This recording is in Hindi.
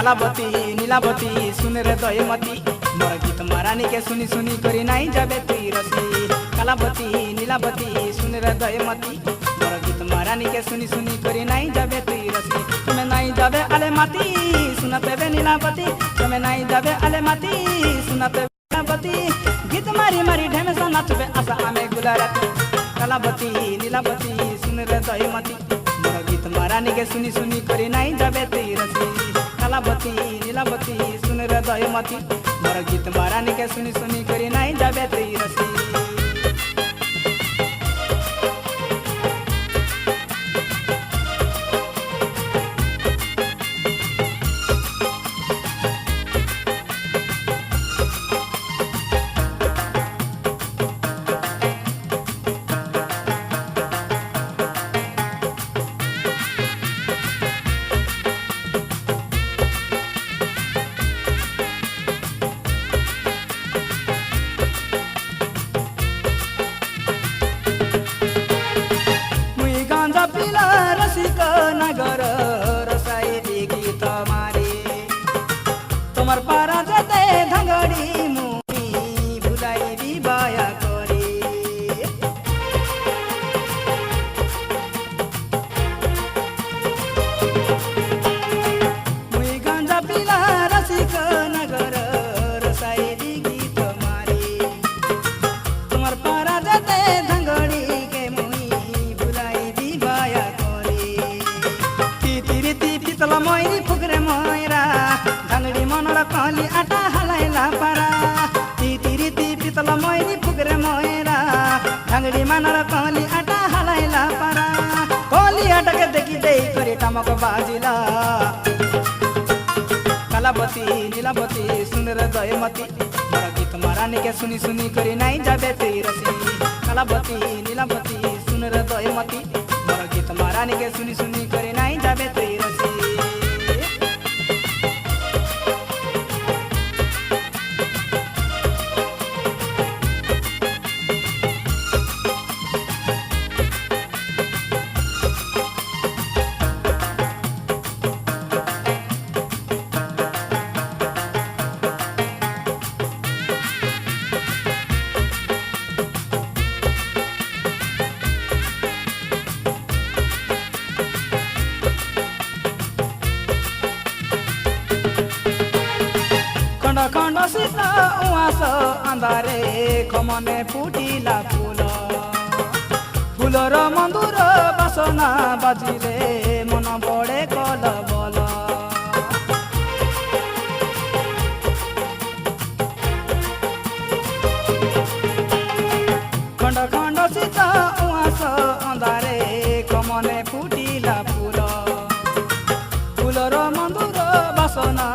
कालावती नीलावती सुन रे दयमती मोर गीत महारानी के सुनी सुनी करी नाई जाबे तुई रसी कालावती नीलावती सुन रे दयमती मोर गीत महारानी के सुनी सुनी करी नाई जाबे तुई रसी तुम्हें नाई जाबे आले माती सुनते बे नीलावती तुम्हें नाई जाबे आले माती सुनते नीलावती गीत मारी मारी ढेमसा नाचबे आशा आमे गुलाराती कालावती नीलावती सुन रे दयमती मोर गीत महारानी के सुनी सुनी करी नाई जाबे तुई रसी कालावती नीलावती सुन रे दयमती मोर गीत महारानी के सुनी सुनी करी नाई जाबे तुई रसी नगर रसाई गीत मारे तुम्हार पारा जते धंगड़ी मुई भुलाई दिबाया करे मुई गांजा पिला रसिक नगर रसाई गीत मारे तुम्हार पारा जते धंगड़ी के मुई भुलाई दिबाया पितल मैरी फुकरे मैरा धंगड़ी मनर कहली आटा हलाइला पारा रीति पितल मैरी फुकरे मैरा धंगड़ी मनर कहली आटा हलाइला पारा कहली आटा के देखी दे करे टमक बाजिला कालावती नीलावती सुन रे दयमती मोर गीत महारानी के सुनी सुनी करी नाई जाबे तुई रसी कालावती नीलावती सुन रे दयमती मोर गीत महारानी के सुनी सुनी करी नाई जाबे तुई रसी खंड सीता उआस अंधारे खमने फुटिला फूल फूलर मधुर बासना बाजिले मन बड़े कल बल खंड खंड सीता उआस अंधारे खमने फुटिला फूल फूलर मधुर बासना